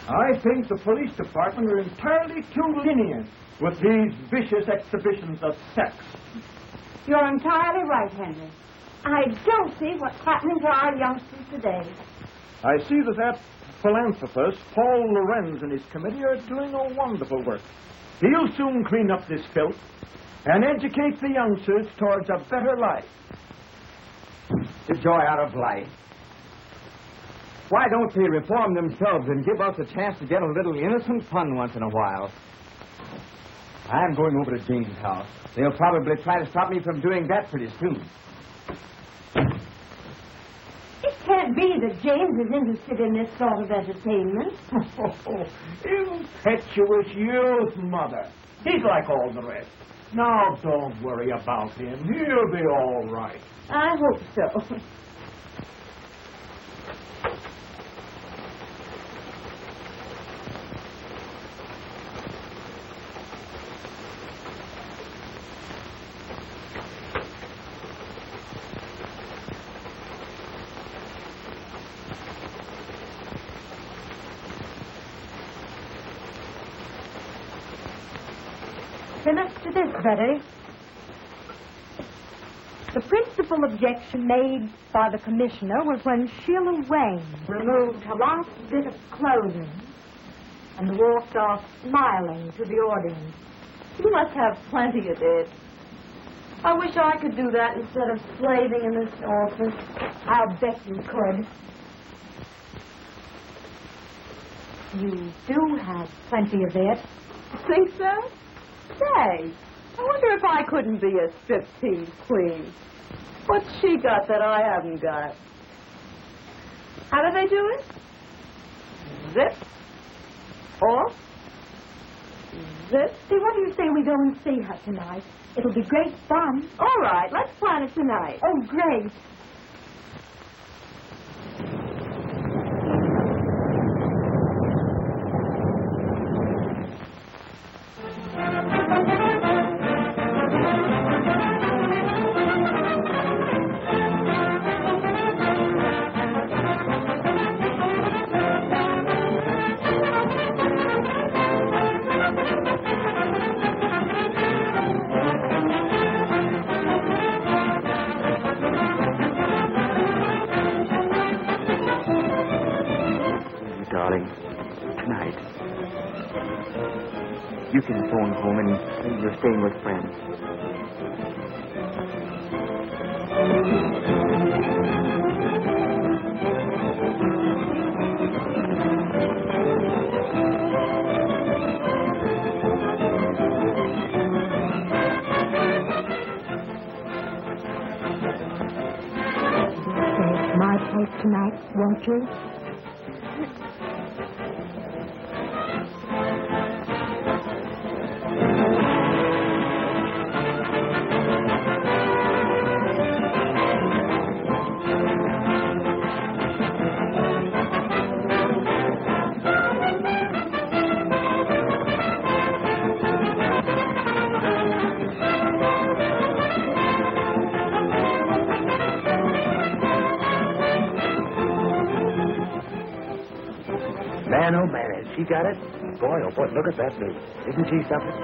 I think the police department are entirely too lenient with these vicious exhibitions of sex. You're entirely right, Henry. I don't see what's happening to our youngsters today. I see that philanthropist, Paul Lorenz, and his committee are doing a wonderful work. He'll soon clean up this filth and educate the youngsters towards a better life. The joy out of life. Why don't they reform themselves and give us a chance to get a little innocent fun once in a while? I'm going over to Jane's house. They'll probably try to stop me from doing that pretty soon. It can't be that James is interested in this sort of entertainment. Impetuous youth, Mother. He's like all the rest. Now, don't worry about him. He'll be all right. I hope so. Finish to this, Betty. The principal objection made by the commissioner was when Sheila Wayne removed her last bit of clothing and walked off smiling to the audience. You must have plenty of it. I wish I could do that instead of slaving in this office. I'll bet you could. You do have plenty of it. Think so? Say, I wonder if I couldn't be a striptease queen. What's she got that I haven't got? How do they do it? Zip. Off. Zip. See, what do you say we go and see her tonight? It'll be great fun. All right, let's plan it tonight. Oh, great. You can phone home and say you're staying with friends. Stay at my place tonight, won't you? Man, oh man, has she got it? Boy, oh boy, look at that baby. Isn't she something?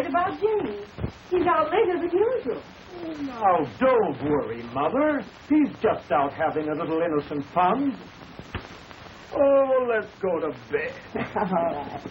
worried about Jimmy. He's out later than usual. Now, don't worry, Mother. He's just out having a little innocent fun. Oh, let's go to bed. All right.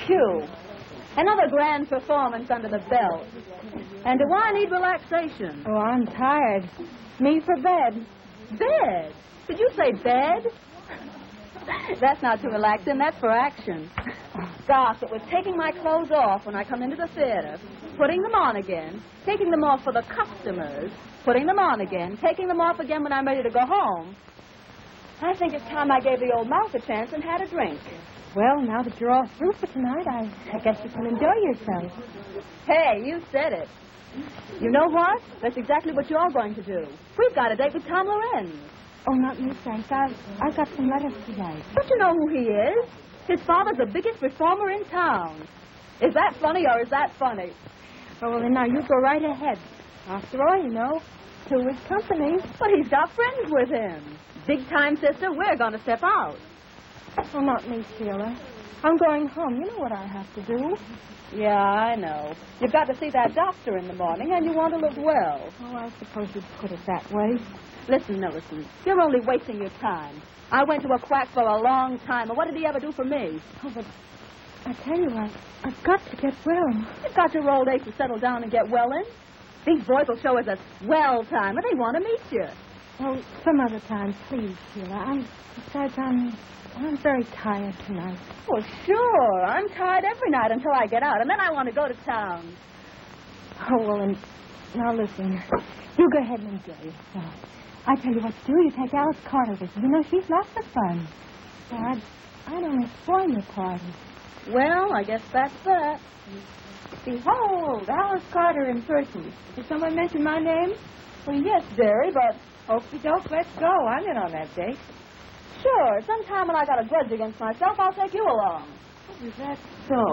Phew. Another grand performance under the belt. And do I need relaxation? Oh, I'm tired. Me for bed. Bed? Did you say bed? That's not to relax in, that's for action. Gosh, it was taking my clothes off when I come into the theater, putting them on again, taking them off for the customers, putting them on again, taking them off again when I'm ready to go home. I think it's time I gave the old mouth a chance and had a drink. Well, now that you're all through for tonight, I guess you can enjoy yourself. Hey, you said it. You know what? That's exactly what you're going to do. We've got a date with Tom Lorenz. Oh, not me, thanks. I've got some letters to write. Don't you know who he is? His father's the biggest reformer in town. Is that funny or is that funny? Oh, well, then now you go right ahead. After all, you know, two is company. But he's got friends with him. Big time, sister, we're going to step out. Oh, not me, Sheila. I'm going home. You know what I have to do. Yeah, I know. You've got to see that doctor in the morning, and you want to look well. Oh, I suppose you'd put it that way. Listen, Millicent, you're only wasting your time. I went to a quack for a long time, and what did he ever do for me? Oh, but I tell you, I've got to get well. You've got your old age to settle down and get well in. These boys will show us a swell time, and they want to meet you. Oh, some other time, please, Sheila. Besides, I'm very tired tonight. Well, sure. I'm tired every night until I get out, and then I want to go to town. Oh, well, and now listen. You go ahead and enjoy yourself. I tell you what to do. You take Alice Carter with you. You know, she's lots of fun. So I don't spoil your party. Well, I guess that's that. Behold, Alice Carter in person. Did someone mention my name? Well, yes, dearie, but... Okie doke, let's go. I'm in on that date. Sure, sometime when I got a grudge against myself, I'll take you along. Is that so?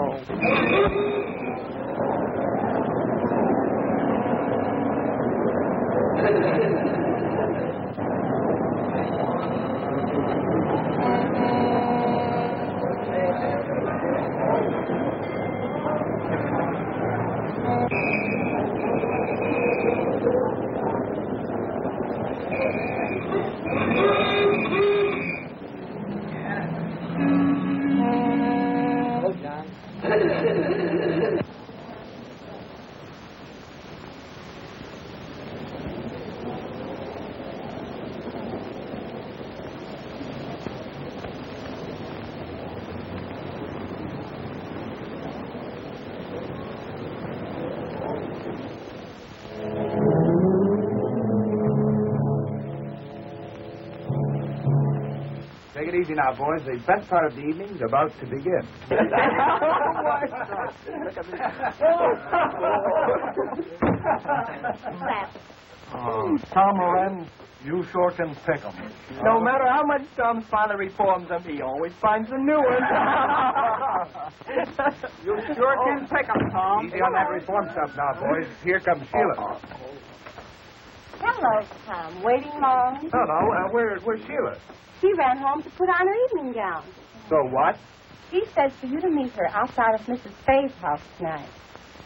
Take it easy now, boys. The best part of the evening's about to begin. Oh, Tom Lorenz, you sure can pick 'em. No matter how much Tom finally reforms them, he always finds a new one. You sure can pick 'em, Tom. Easy on that reform stuff now, boys. Here comes Sheila. Hello, Tom. Waiting long? No, where's Sheila? She ran home to put on her evening gown. So what? She says for you to meet her outside of Mrs. Faye's house tonight.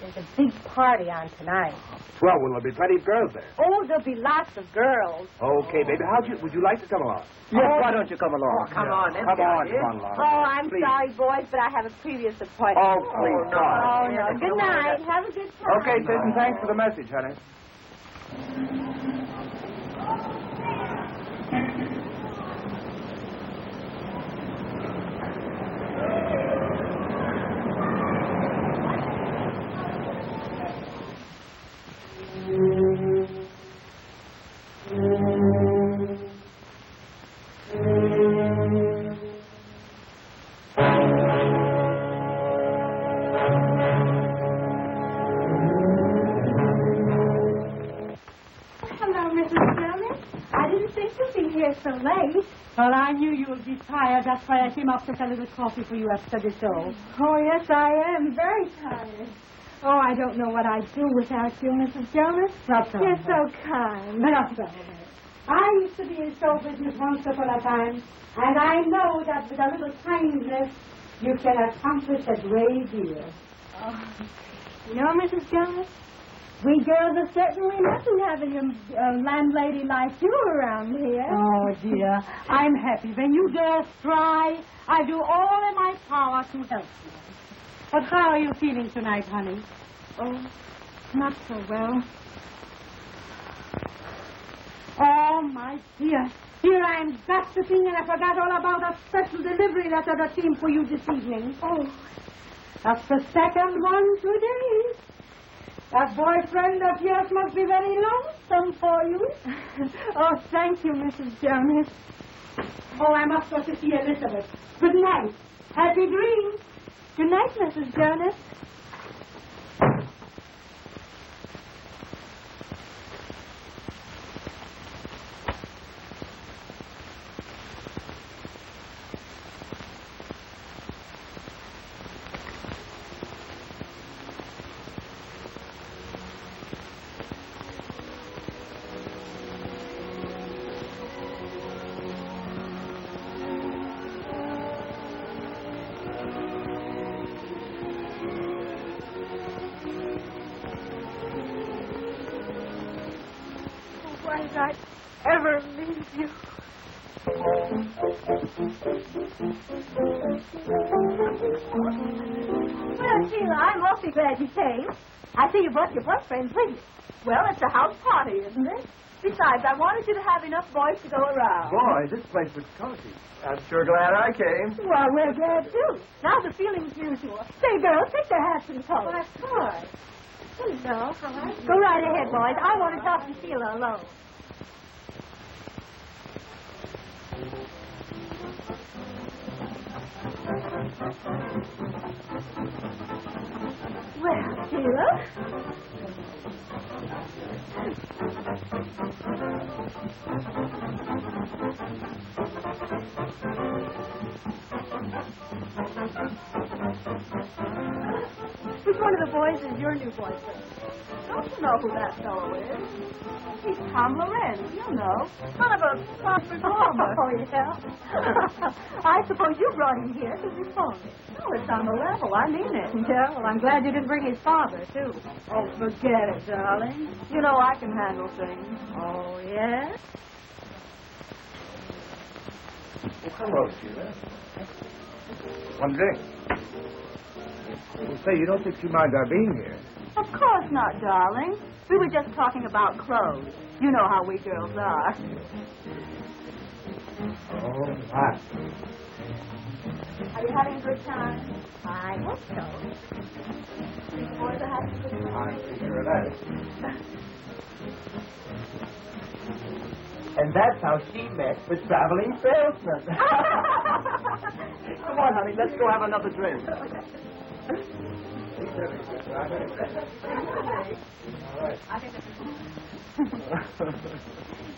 There's a big party on tonight. Well, will there be plenty of girls there? Oh, there'll be lots of girls. Okay, baby. Would you like to come along? Yes, why don't you come along? Come on along. Oh, I'm Please. sorry, boys, but I have a previous appointment. Oh, please, Oh, God. no. Good night. Have a good time. Okay, sis, and thanks for the message, honey. late. Well, I knew you would be tired. That's why I came up to get a little coffee for you after the show. Oh, yes, I am. Very tired. Oh, I don't know what I'd do without you, Mrs. Jonas. That's all You're right. so kind. That's all right. I used to be in show business once upon a time, and I know that with a little kindness, you can accomplish a great deal. Oh. You know, Mrs. Jonas, we girls are certainly missing having a landlady like you around here. Oh, dear. I'm happy. When you girls try, I do all in my power to help you. But how are you feeling tonight, honey? Oh, not so well. Oh, my dear. Here I am gossiping, and I forgot all about a special delivery letter that came for you this evening. Oh, that's the second one today. That boyfriend of yours must be very lonesome for you. oh, thank you, Mrs. Jonas. Oh, I must go to see Elizabeth. Good night. Happy dreams. Good night, Mrs. Jonas. Why did I ever leave you? Well, Sheila, I'm awfully glad you came. I see you brought your boyfriend with you. Well, it's a house party, isn't it? Besides, I wanted you to have enough boys to go around. Boy, this place looks cozy. I'm sure glad I came. Well, we're glad, too. Now the feeling's mutual. Say, girls, take their hats and coats. Of course. Hello. Go right ahead, boys. I want to talk to Sheila alone. Well, Sheila. Which one of the boys is your new boyfriend? Don't you know who that fellow is? He's Tom Lorenz, you know. Son of a top performer. Oh, yeah? I suppose you brought him here to reform it. Oh, it's on the level. I mean it. Yeah, well, I'm glad you didn't bring his father, too. Oh, forget it, darling. You know I can handle things. Oh, yeah? Well, hello, Sheila. One drink. Well, say, you don't think she minds our being here? Of course not, darling. We were just talking about clothes. You know how we girls are. Oh, hi. Are you having a good time? I hope so. Think the boys are having a good time? I'm sure of that. And that's how she met the traveling salesman. Come on, honey, let's go have another drink.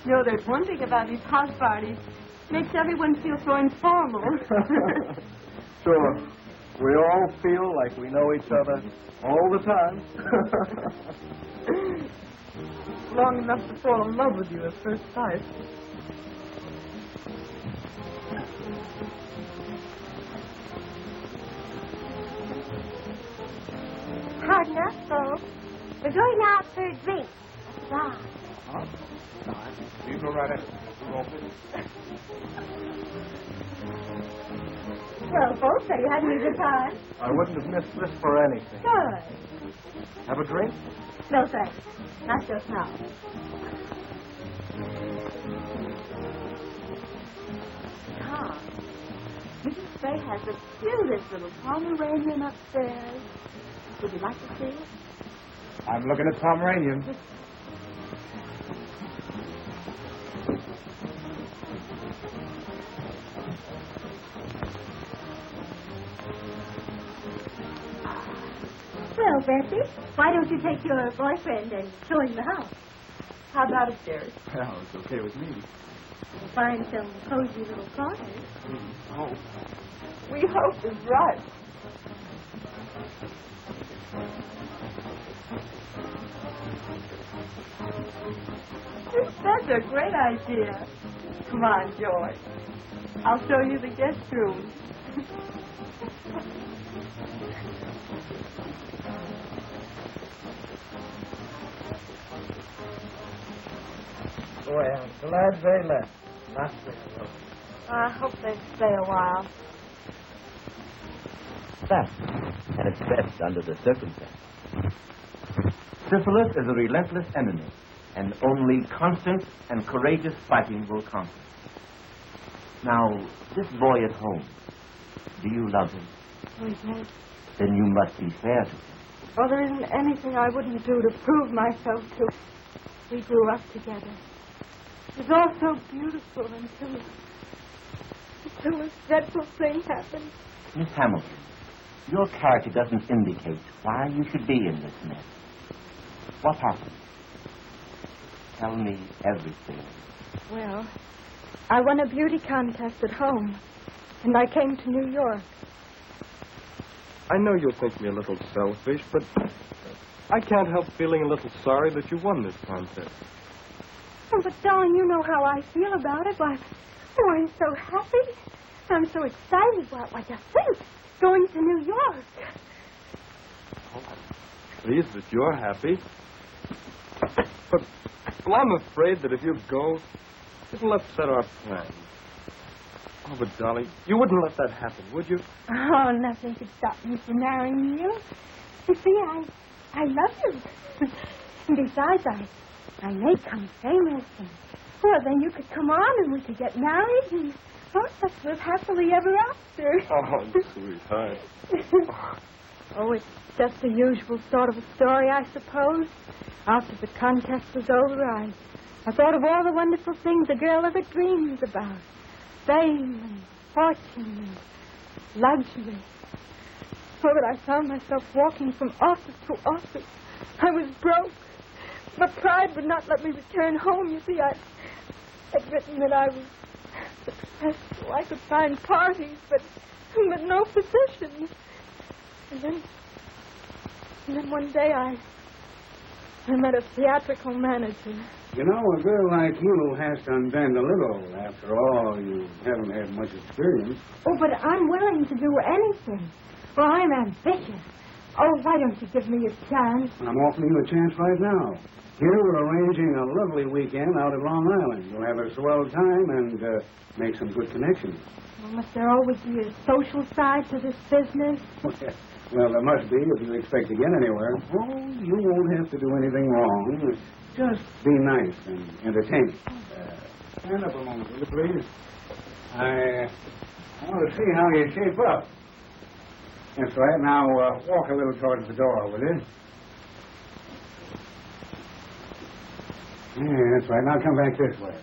You know, there's one thing about these house parties. Makes everyone feel so informal. Sure. We all feel like we know each other all the time. Long enough to fall in love with you at first sight. Pardon us, folks. We're going out for a drink. Wow. You go right ahead. Well, folks, are you having a good time? I wouldn't have missed this for anything. Good. Have a drink? No, thanks. Not just now. Tom, Mrs. Fay has the cutest little Pomeranian upstairs. Would you like to see it? I'm looking at Pomeranian. Well, Bessie, why don't you take your boyfriend and show him the house? How about it, dearest? Well, it's okay with me. find some cozy little corners. Oh. We hope it's right. That's a great idea. Come on, George. I'll show you the guest room. Boy, I'm glad they left. Not very well. I hope they stay a while. Fact, and it's best under the circumstances. Syphilis is a relentless enemy, and only constant and courageous fighting will conquer. Now, this boy at home, do you love him? Oh, yes. Then you must be fair to him. Oh, there isn't anything I wouldn't do to prove myself to. We grew up together. It was all so beautiful until this dreadful thing happened. Miss Hamilton, your character doesn't indicate why you should be in this mess. What happened? Tell me everything. Well, I won a beauty contest at home, and I came to New York. I know you'll think me a little selfish, but I can't help feeling a little sorry that you won this contest. Oh, but darling, you know how I feel about it. Why, I'm so happy. I'm so excited. Why, just think, going to New York. Oh, I'm pleased that you're happy. But I'm afraid that if you go, it'll upset our plans. Oh, but darling, you wouldn't let that happen, would you? Oh, nothing could stop me from marrying you. You see, I love you. And besides, I may come famous, and well, then you could come on and we could get married, and both of us live happily ever after. Oh, sweetheart. Oh, it's just the usual sort of a story, I suppose. After the contest was over, I thought of all the wonderful things a girl ever dreams about. Fame and fortune and luxury. Oh, but I found myself walking from office to office. I was broke. But pride would not let me return home. You see, I'd written that I was successful. I could find parties, but no positions. And then one day I met a theatrical manager. You know, a girl like you has to unbend a little. After all, you haven't had much experience. Oh, but I'm willing to do anything. Well, I'm ambitious. Oh, why don't you give me a chance? I'm offering you a chance right now. Here we're arranging a lovely weekend out at Long Island. You'll have a swell time and make some good connections. Well, must there always be a social side to this business? Well, there must be if you expect to get anywhere. Oh, you won't have to do anything wrong. Just be nice and entertaining. Stand up a moment, will you, please? I want to see how you shape up. That's right. Now, walk a little towards the door, will you? Yeah, that's right. Now come back this way.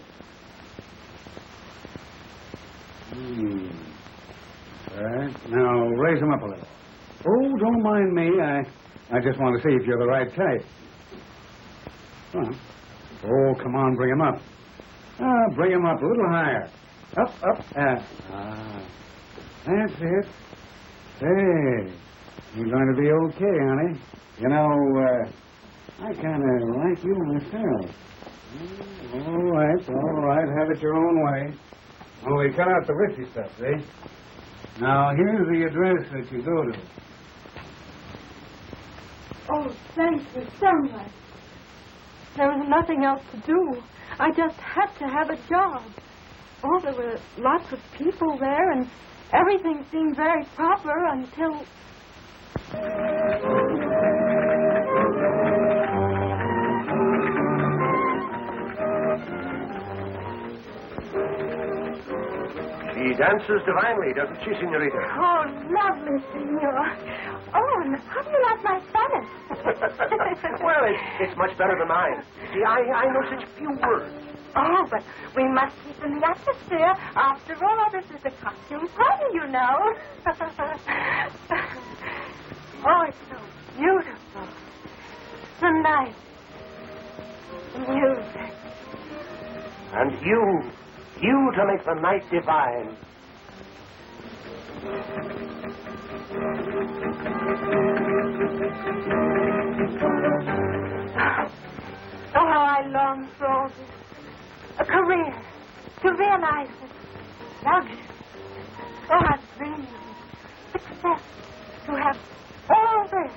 All right. Now, raise them up a little. Oh, don't mind me. I just want to see if you're the right type. Huh. Oh, come on, bring him up. Bring him up a little higher. Up. That's it. Hey, you're going to be okay, honey. You know, I kind of like you myself. All right. Have it your own way. Only cut out the risky stuff, see? Now, here's the address that you go to. Oh, thank you so much. There was nothing else to do. I just had to have a job. Oh, there were lots of people there, and everything seemed very proper until... She dances divinely, doesn't she, senorita? Oh, lovely, senor. Oh, and how do you like my Spanish? Well, it's much better than mine. See, I know such few words. Oh, but we must keep in the atmosphere. After all, this is a costume party, you know. Oh, it's so beautiful. The night. The music. And you, You to make the night divine. Oh, how I long for all this. A career. To realize it. Luxury. Oh, I've dreamed of it. Success. To have all this.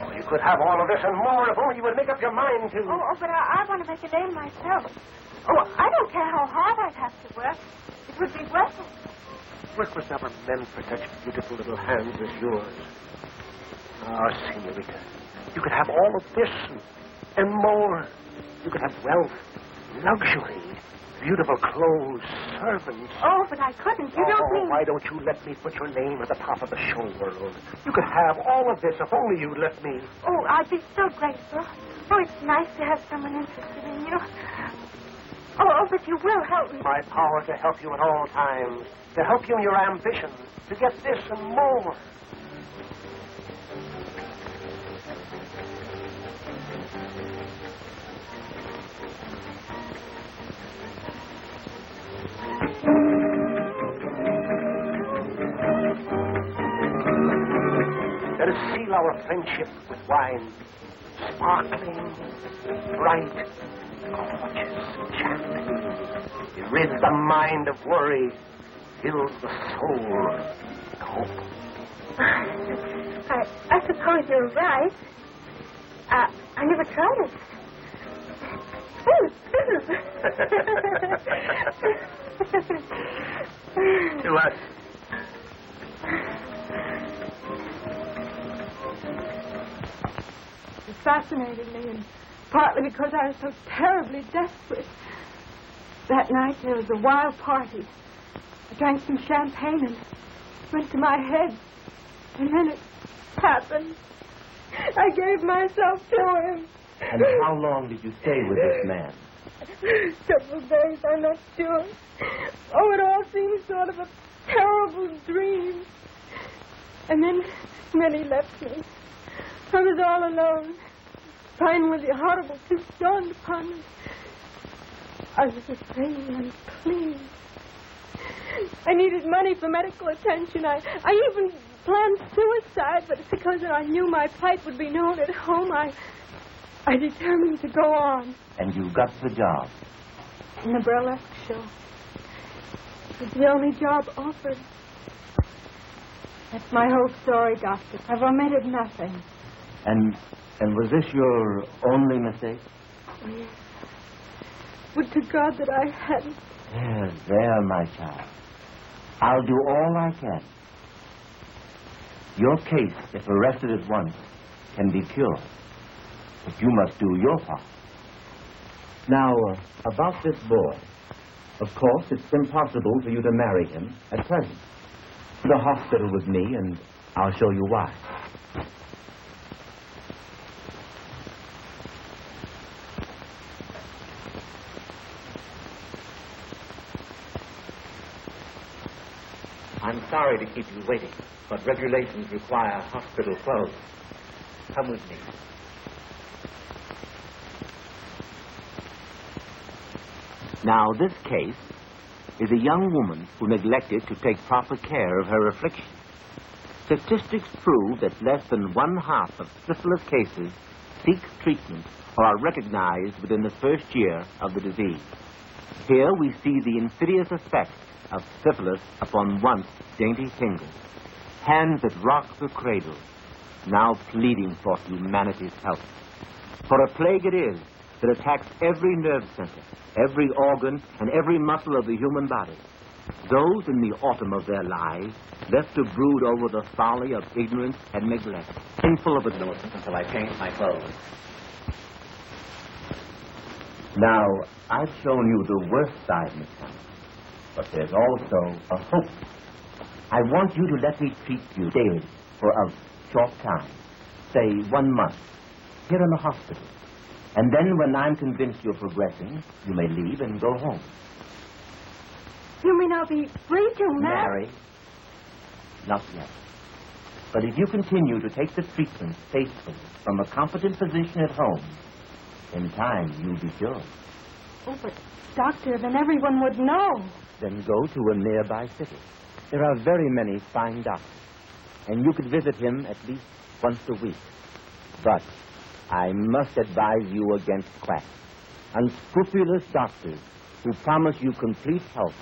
Oh, you could have all of this and more if only you would make up your mind to. Oh, but I want to make a name myself. Oh, I don't care how hard I'd have to work. It would be worth it. Work was never meant for such beautiful little hands as yours. Ah, senorita, you could have all of this and more. You could have wealth, luxury, beautiful clothes, servants. Oh, but I couldn't. You don't mean... Why don't you let me put your name at the top of the show world? You could have all of this if only you'd let me. Oh, I'd be so grateful. Oh, it's nice to have someone interested in you. Oh, but you will help me. My power to help you at all times, to help you in your ambition, to get this and more. Let us seal our friendship with wine, sparkling, bright, gorgeous champagne. It rids the mind of worry, fills the soul with hope. I suppose you're right. I never tried it. To us. It fascinated me, and partly because I was so terribly desperate. That night there was a wild party. I drank some champagne and it went to my head. And then it happened. I gave myself to him. And how long did you stay with this man? Several days, I'm not sure. Oh, it all seemed sort of a terrible dream. And then he left me. I was all alone. Finally, the horrible truth dawned upon me. I was afraid and unclean. I needed money for medical attention. I even planned suicide, but because I knew my plight would be known at home, I determined to go on. And you got the job? In the burlesque show. It was the only job offered. That's my whole story, Doctor. I've omitted nothing. And was this your only mistake? Oh, yes. Would to God that I hadn't. There, my child. I'll do all I can. Your case, if arrested at once, can be cured. But you must do your part. Now, about this boy. Of course, it's impossible for you to marry him at present. To the hospital with me, and I'll show you why. I'm sorry to keep you waiting, but regulations require hospital clothes. Come with me. Now, this case is a young woman who neglected to take proper care of her affliction. Statistics prove that less than 1/2 of syphilis cases seek treatment or are recognized within the first year of the disease. Here we see the insidious effect of syphilis upon once dainty fingers, hands that rock the cradle, now pleading for humanity's help. For a plague it is that attacks every nerve center, every organ, and every muscle of the human body. Those in the autumn of their lives left to brood over the folly of ignorance and neglect, thankful of it until I change my clothes. Now, I've shown you the worst side, Miss Hammond, but there's also a hope. I want you to let me treat you daily for a short time, say 1 month, here in the hospital. And then when I'm convinced you're progressing, you may leave and go home. You mean I'll be free to marry? Not yet. But if you continue to take the treatment faithfully from a competent physician at home, in time you'll be cured. Oh, but, Doctor, then everyone would know. Then go to a nearby city. There are very many fine doctors, and you could visit him at least once a week. But I must advise you against quacks, unscrupulous doctors who promise you complete health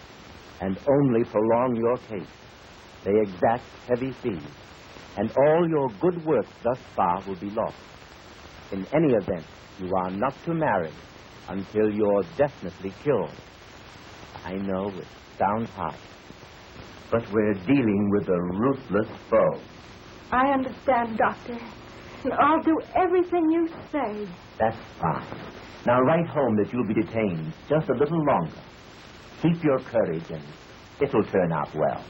and only prolong your case. They exact heavy fees, and all your good work thus far will be lost. In any event, you are not to marry until you're definitely cured. I know it sounds harsh, but we're dealing with a ruthless foe. I understand, Doctor. I'll do everything you say. That's fine. Now write home that you'll be detained just a little longer. Keep your courage, and it'll turn out well.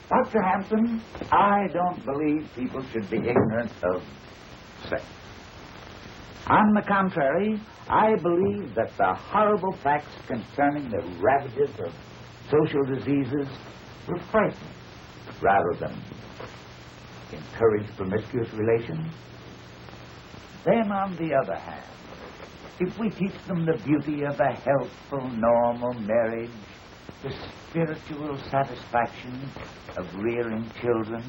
Dr. Hampton, I don't believe people should be ignorant of sex. On the contrary, I believe that the horrible facts concerning the ravages of social diseases will frighten rather than encourage promiscuous relations. Then, on the other hand, if we teach them the beauty of a healthful, normal marriage, the spiritual satisfaction of rearing children,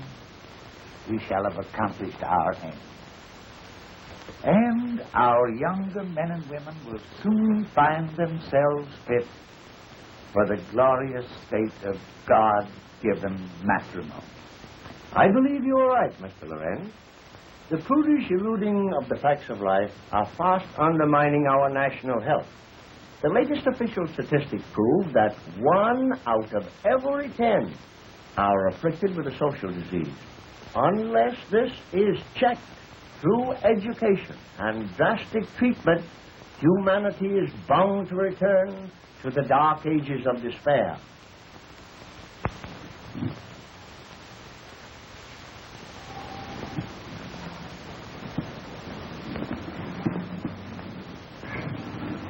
we shall have accomplished our aim. And our younger men and women will soon find themselves fit for the glorious state of God-given matrimony. I believe you are right, Mr. Lorenz. The prudish eluding of the facts of life are fast undermining our national health. The latest official statistics prove that 1 out of every 10 are afflicted with a social disease. Unless this is checked through education and drastic treatment, humanity is bound to return to the dark ages of despair.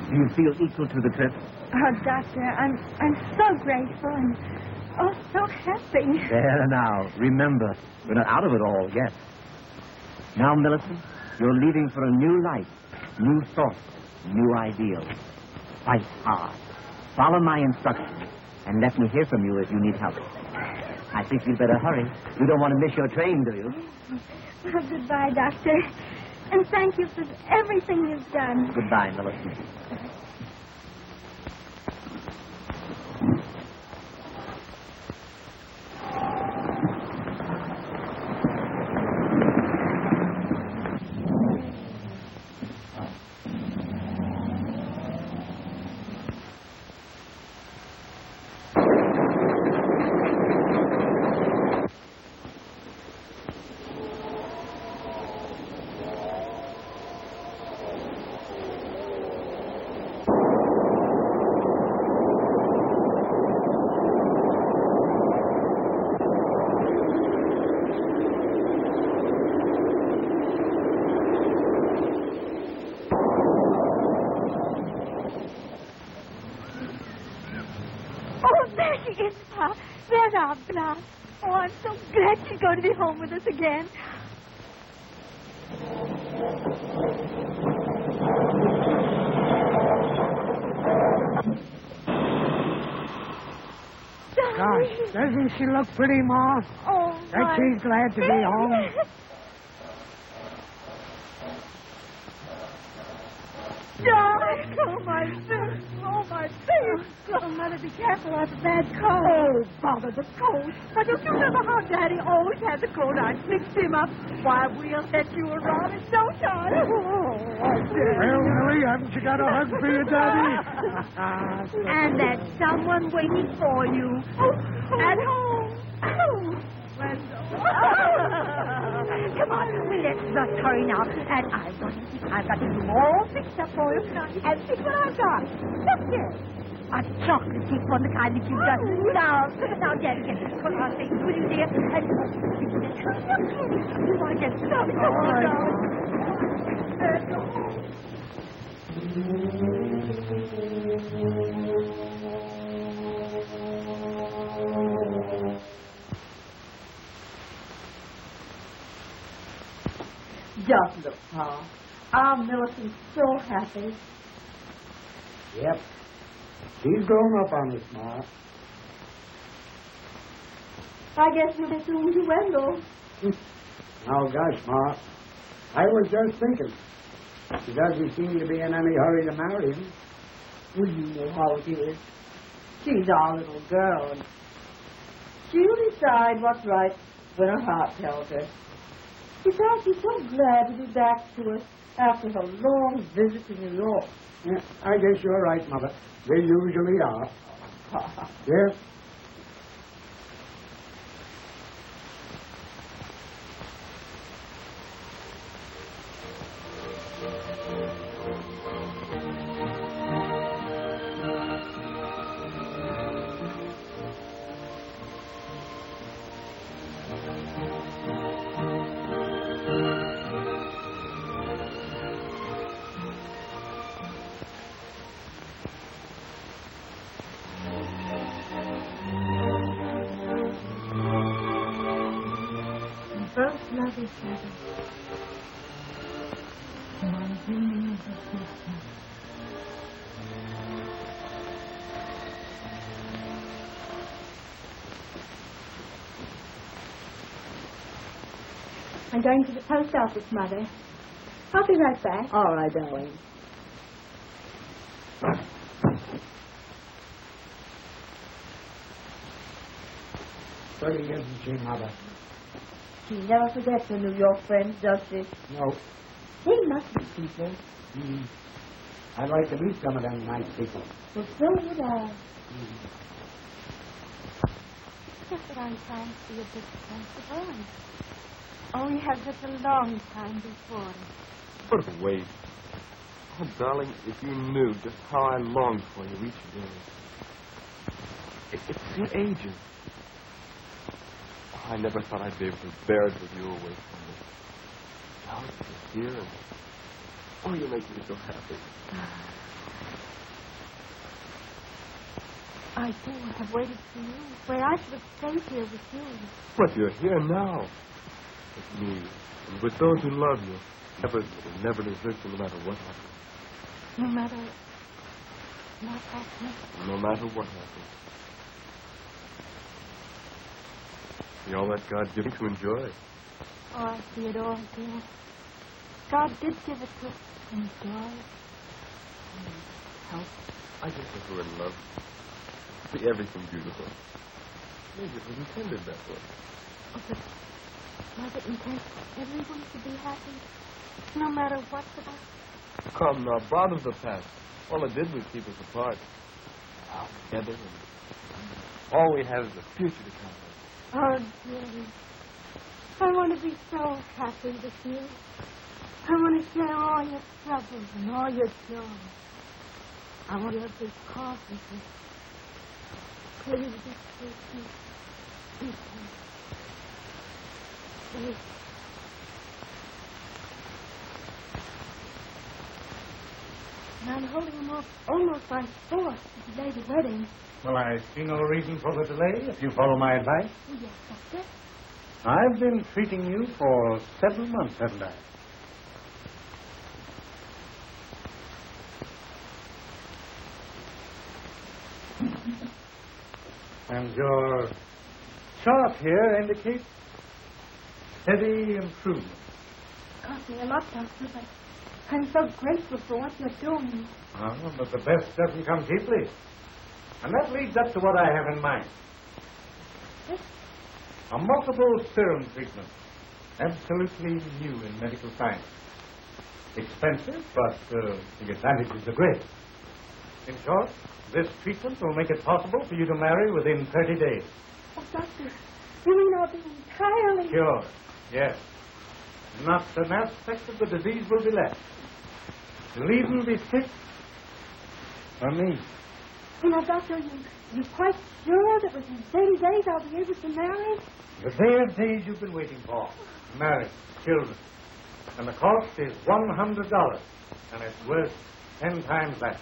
Do you feel equal to the trip? Oh, Doctor, I'm so grateful and so happy. There now. Remember, we're not out of it all yet. Now, Millicent, you're leaving for a new life, new thoughts, new ideals. Fight hard. Follow my instructions, and let me hear from you if you need help. I think you'd better hurry. You don't want to miss your train, do you? Well, goodbye, Doctor. And thank you for everything you've done. Goodbye, Millicent. There's our Blanche. Oh, I'm so glad she's going to be home with us again. Gosh, doesn't she look pretty, Ma? Oh, Bet she's glad to be home. Darling, oh, my face. Oh, my face. Oh, Mother, be careful. I have a bad cold. Oh, bother the cold. But don't you remember how Daddy always had the cold? I fixed him up. Why, we'll set you around in no time. Oh, I did. Well, Willie, haven't you got a hug for your daddy? And there's someone waiting for you. At home. Oh, come on, let's not hurry now. And I've got to do all fixed up for you. And see what I've got. Look here. A chocolate cake from the kind that you've done. Now, get it. Put on things, will you, dear? And turn your candy. You want to get started. Come on, darling. Just look, Pa. Our Millicent's so happy. Yep. She's grown up on us, Ma. I guess we'll be soon to Wendell. Oh, gosh, Ma. I was just thinking. She doesn't seem to be in any hurry to marry him. Well, you know how it is. She's our little girl, and she'll decide what's right when her heart tells her. Besides, she's so glad to be back to us after her long visit to New York. Yeah, I guess you're right, Mother. They usually are. Yes? Both love each other. My dream is a sister. I'm going to the post office, Mother. I'll be right back. All right, darling. Pretty, isn't she, Mother? She never forgets her New York friends, does she? No. They must be people. I'd like to meet some of them nice people. Well, so would I. Just that I'm trying to be a bit sensible. Oh, we have such a long time before us. But wait. Oh, darling, if you knew just how I long for you each day. It seems ages. I never thought I'd be able to bear it with you away from me. Now you're here, and oh, you make me so happy. I too have waited for you, where I should have stayed here with you. But you're here now, with me, and with those who love you. Never desert you, no matter what happens. No matter what happens. No matter what happens. See all that God gives you to enjoy. Oh, I see it all, dear. God did give it to us to enjoy and help. I guess if we're in love, see everything beautiful. Maybe it was intended that way. Oh, but was it intended for everyone to be happy, no matter what's about? Come now, bother the past. All it did was keep us apart. Now together, and all we have is the future to come. Oh, dearie, I want to be so happy with you. I want to share all your troubles and all your joy. I want to be caught with you. Please be patient. Be patient. Please. And I'm holding him off almost by force to delay the wedding. Well, I see no reason for the delay, if you follow my advice. Oh, yes, Doctor. I've been treating you for 7 months, haven't I? And your chart here indicates steady improvement. It cost me a lot, Doctor, but I'm so grateful for what you're doing. Oh, but the best doesn't come cheaply. And that leads up to what I have in mind. Yes? A multiple serum treatment. Absolutely new in medical science. Expensive, but the advantages are great. In short, this treatment will make it possible for you to marry within 30 days. Oh, Doctor, you mean I'll be entirely... Sure, yes. Not an aspect of the disease will be left. You'll even be fit for me. You know, Doctor, you're quite sure that within 30 days I'll be able to marry? The day of days you've been waiting for. Marriage, children. And the cost is $100. And it's worth 10 times that.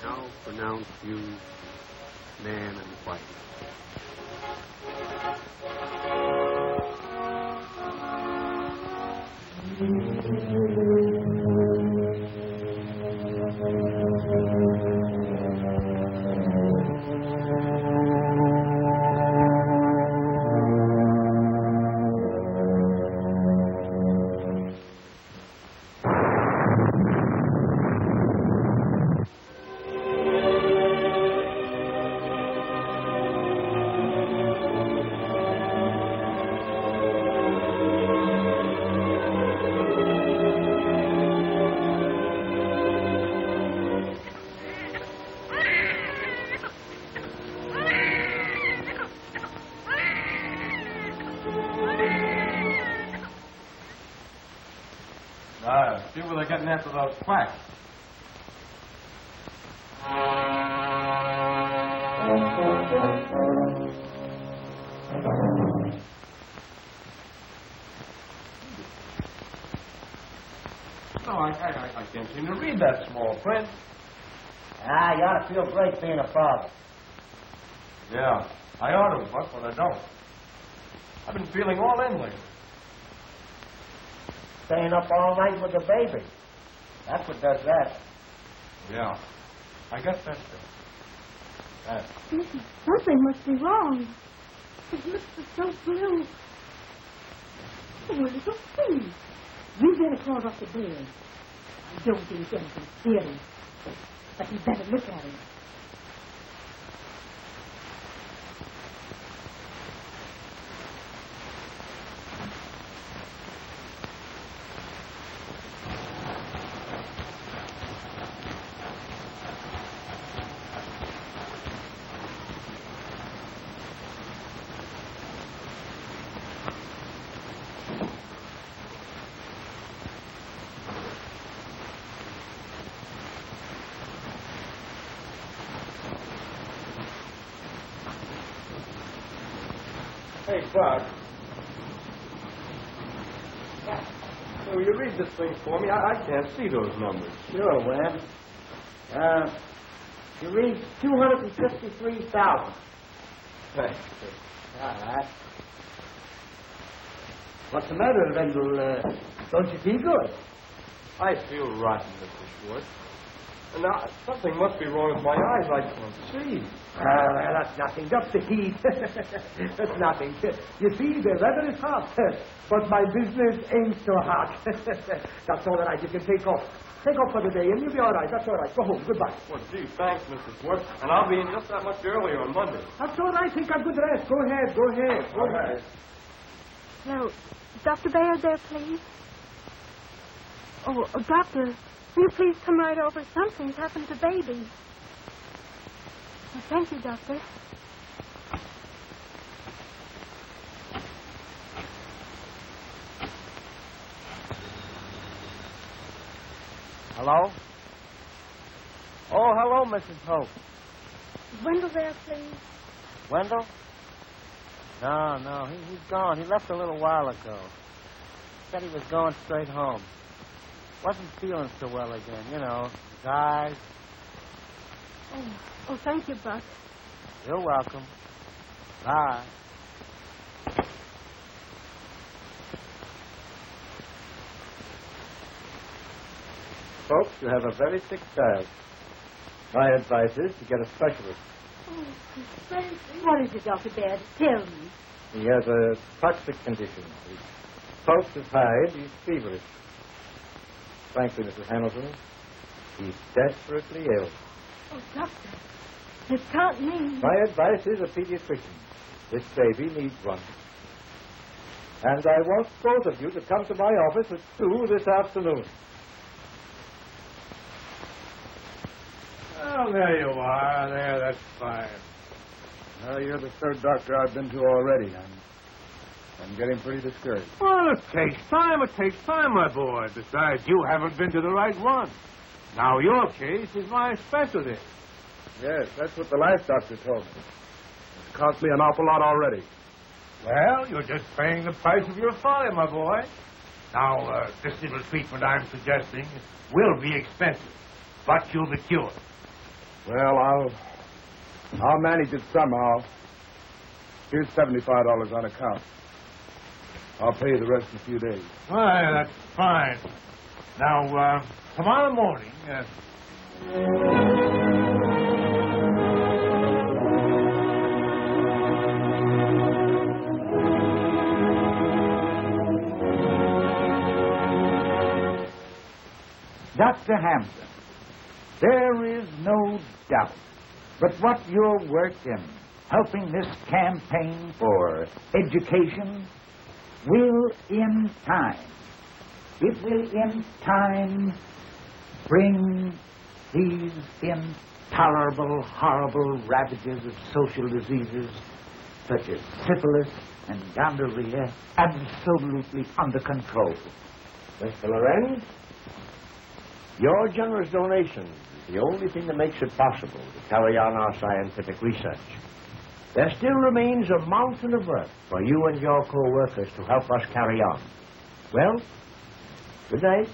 Now pronounce you man and wife. See where they're getting after those quacks. No, I can't seem to read that small print. Ah, you ought to feel great being a father. Yeah, I ought to, but I don't. I've been feeling all in lately. Staying up all night with the baby. That's what does that. Yeah, I guess that's it. Listen, something must be wrong. His lips are so blue. Oh, little thing. You better crawl off the bed. I don't think anything serious. But you better look at him. Hey, Buck. Will you read this thing for me? I can't see those numbers. Sure, Webb. You read 253,000. Thanks. All right. What's the matter, Wendell? Don't you feel good? I feel rotten, Mr. Schwartz. And now, something must be wrong with my eyes. I can't see. Well, that's nothing. Just the heat. That's nothing. You see, the weather is hot, but my business ain't so hot. That's all right. You can take off. Take off for the day, and you'll be all right. That's all right. Go home. Goodbye. Well, gee, thanks, Mr. Schwartz. And I'll be in just that much earlier on Monday. That's all right. Take a good rest. Go ahead. Go ahead. Go ahead. No, Dr. Baird there, please. Oh, Doctor, will you please come right over? Something's happened to baby. Well, thank you, Doctor. Hello? Oh, hello, Mrs. Hope. Is Wendell there, please? Wendell? No, he's gone. He left a little while ago. Said he was going straight home. Wasn't feeling so well again, you know, his eyes. Oh, thank you, Buck. You're welcome. Bye. Folks, you have a very sick child. My advice is to get a specialist. Oh, what is it, Dr. Baird? Tell me. He has a toxic condition. His pulse is high and he's feverish. Frankly, Mrs. Hamilton, he's desperately ill. Oh, Doctor, it can't mean... My advice is a pediatrician. This baby needs one. And I want both of you to come to my office at 2 this afternoon. Oh, there you are. There, that's fine. Well, you're the third doctor I've been to already. I'm getting pretty discouraged. Well, it takes time, my boy. Besides, you haven't been to the right one. Now, your case is my specialty. Yes, that's what the last doctor told me. It's cost me an awful lot already. Well, you're just paying the price of your folly, my boy. Now, this little treatment I'm suggesting will be expensive, but you'll be cured. Well, I'll manage it somehow. Here's $75 on account. I'll pay you the rest in a few days. Well, that's fine. Now, tomorrow morning... Dr. Hampton, there is no doubt but what your work in helping this campaign for education will in time, bring these intolerable, horrible ravages of social diseases such as syphilis and gonorrhea absolutely under control. Mr. Lorenz, your generous donation is the only thing that makes it possible to carry on our scientific research. There still remains a mountain of work for you and your co-workers to help us carry on. Well, good night.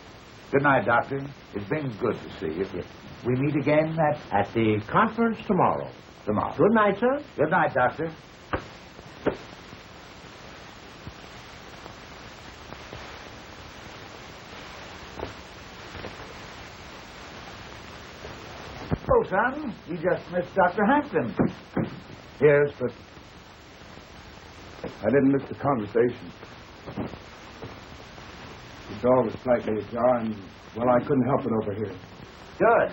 Good night, Doctor. It's been good to see you. We meet again at the conference tomorrow. Good night, sir. Good night, Doctor. Oh, son, you just missed Dr. Hampton. Yes, but I didn't miss the conversation. The door was slightly ajar, and, well, I couldn't help it over here. Good.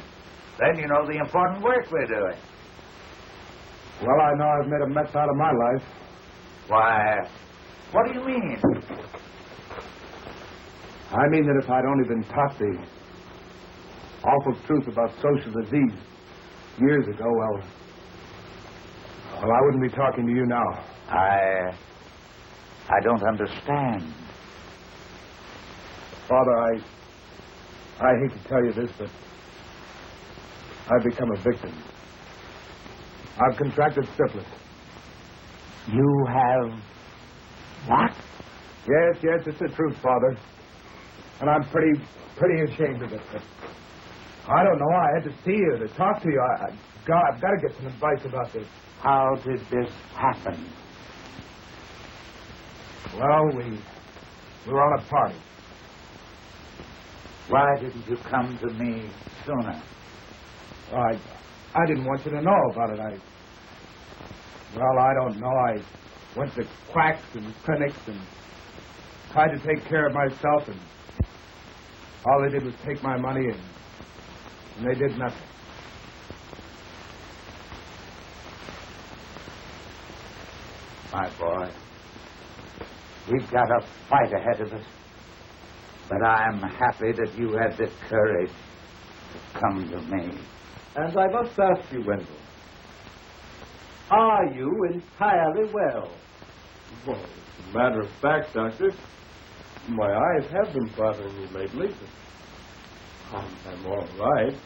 Then you know the important work we're doing. Well, I know I've made a mess out of my life. Why, what do you mean? I mean that if I'd only been taught the awful truth about social disease years ago, well, I wouldn't be talking to you now. I don't understand. Father, I hate to tell you this, but I've become a victim. I've contracted syphilis. You have what? Yes, it's the truth, Father. And I'm pretty ashamed of it. But I don't know. I had to see you, to talk to you. I've got to get some advice about this. How did this happen? Well, we were on a party. Why didn't you come to me sooner? I didn't want you to know about it. I don't know. I went to quacks and clinics and tried to take care of myself, and all they did was take my money, and they did nothing. My boy, we've got a fight ahead of us, but I'm happy that you had the courage to come to me. And I must ask you, Wendell, are you entirely well? Well, as a matter of fact, Doctor, my eyes have been bothering me lately, but I'm all right.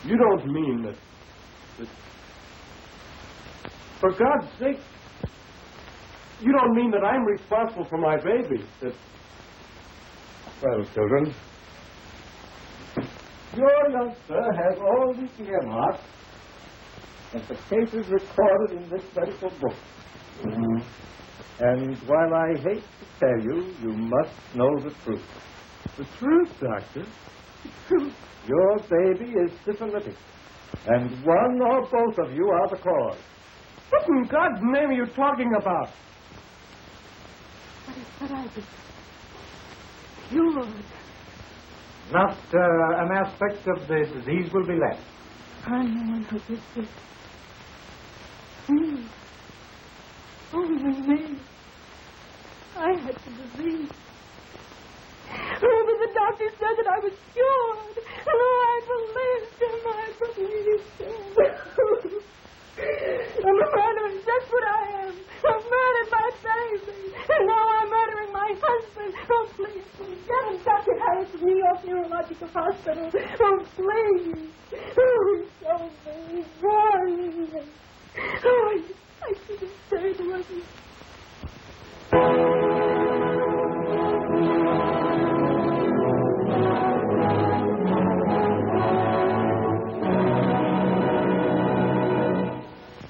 You don't mean that... For God's sake, you don't mean that I'm responsible for my baby, that... Well, children, Your youngster has all the earmarks, and the case is recorded in this medical book. Mm-hmm. And while I hate to tell you, you must know the truth. The truth, Doctor? The truth. Your baby is syphilitic, and one or both of you are the cause. What in God's name are you talking about? But I was cured. Not an aspect of the disease will be left. I'm the one who did this. Me. Only me. I had the disease. Remember, the doctor said that I was cured. And I believed him. And the man neurological hospital. Oh, please. Oh, show me. Run. Oh, I should have stayed with you.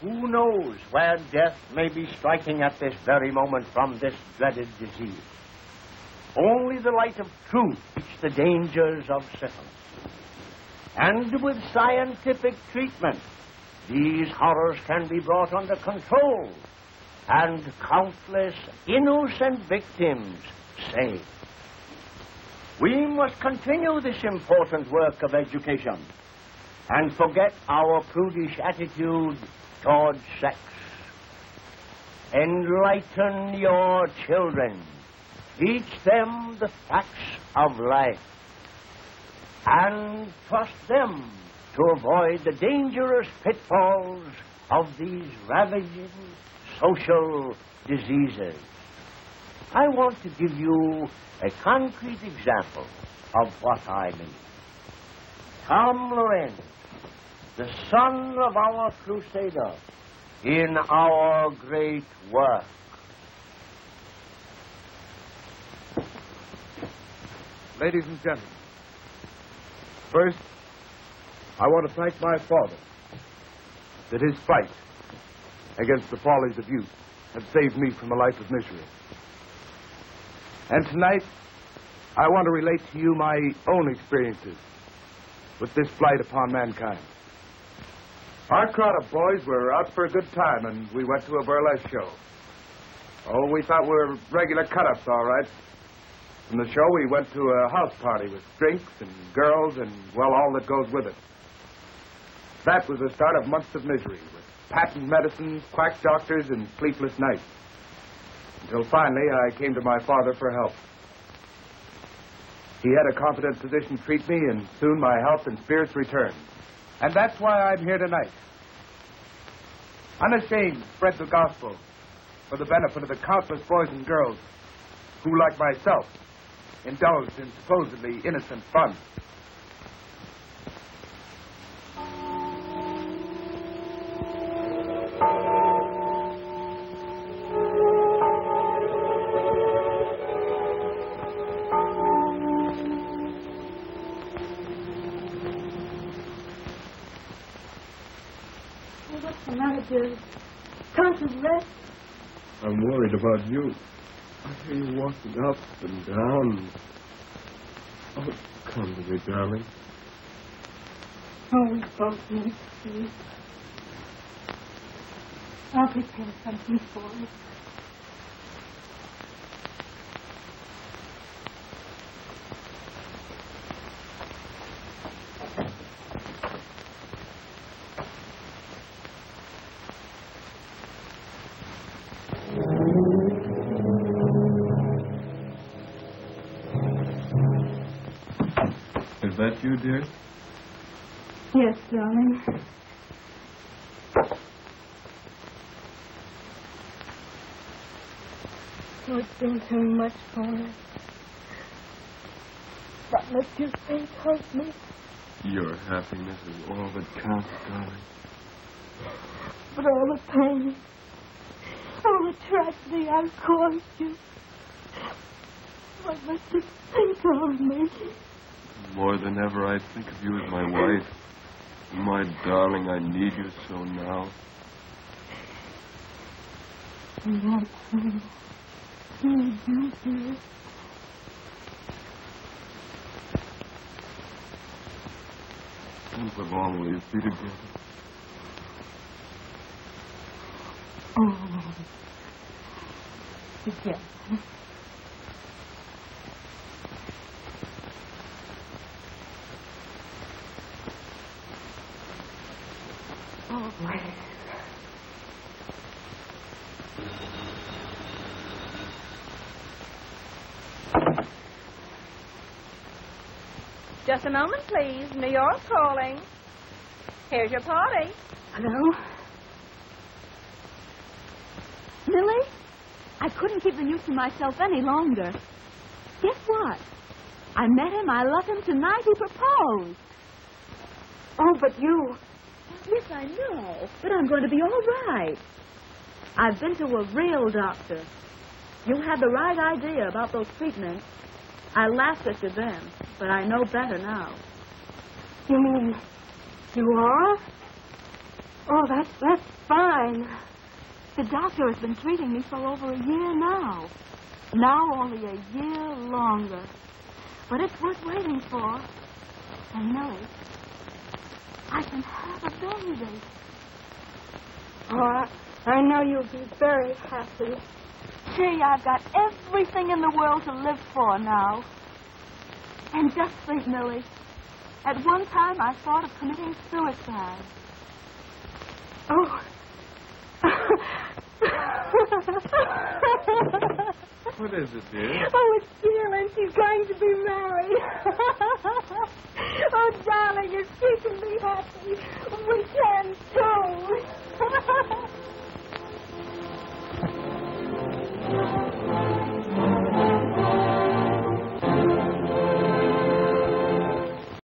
Who knows where death may be striking at this very moment from this dreaded disease? Only the light of truth teaches the dangers of syphilis. And with scientific treatment, these horrors can be brought under control and countless innocent victims saved. We must continue this important work of education and forget our prudish attitude toward sex. Enlighten your children. Teach them the facts of life. And trust them to avoid the dangerous pitfalls of these ravaging social diseases. I want to give you a concrete example of what I mean. Tom Lorenz, the son of our crusader in our great work. Ladies and gentlemen, first, I want to thank my father that his fight against the follies of youth had saved me from a life of misery. And tonight, I want to relate to you my own experiences with this blight upon mankind. Our crowd of boys were out for a good time, and we went to a burlesque show. Oh, we thought we were regular cut-ups, all right. From the show, we went to a house party with drinks and girls and, well, all that goes with it. That was the start of months of misery, with patent medicines, quack doctors, and sleepless nights. Until finally, I came to my father for help. He had a competent physician treat me, and soon my health and spirits returned. And that's why I'm here tonight. Unashamed to spread the gospel for the benefit of the countless boys and girls who, like myself, indulged in supposedly innocent fun. What's the matter, dear? Can't you rest? I'm worried about you. I hear you walking up and down. Oh, come to me, darling. Oh, we both need sleep. I'll prepare something for you. Is that you, dear? Yes, darling. Oh, it didn't do much for us. What makes you think of me? Your happiness is all that counts, darling. But all the pain, all the tragedy I've caused you, what makes you think of me? More than ever, I think of you as my wife. My darling, I need you so now. That's me. You do. For long will you be together? Oh, together. Always. Just a moment, please. New York calling. Here's your party. Hello? Lily? I couldn't keep the news to myself any longer. Guess what? I met him. I love him tonight. He proposed. Oh, but you... Yes, I know. But I'm going to be all right. I've been to a real doctor. You had the right idea about those treatments. I laughed at you then, but I know better now. You mean you are? Oh, that's fine. The doctor has been treating me for over a year now. Now only a year longer. But it's worth waiting for. And Millie, I can have a baby. Oh, I know you'll be very happy. Gee, I've got everything in the world to live for now. And just think, Millie, at one time I thought of committing suicide. Oh. What is it, dear? Oh, it's Jill, and she's going to be married. Oh, darling, if she can be happy, we can too.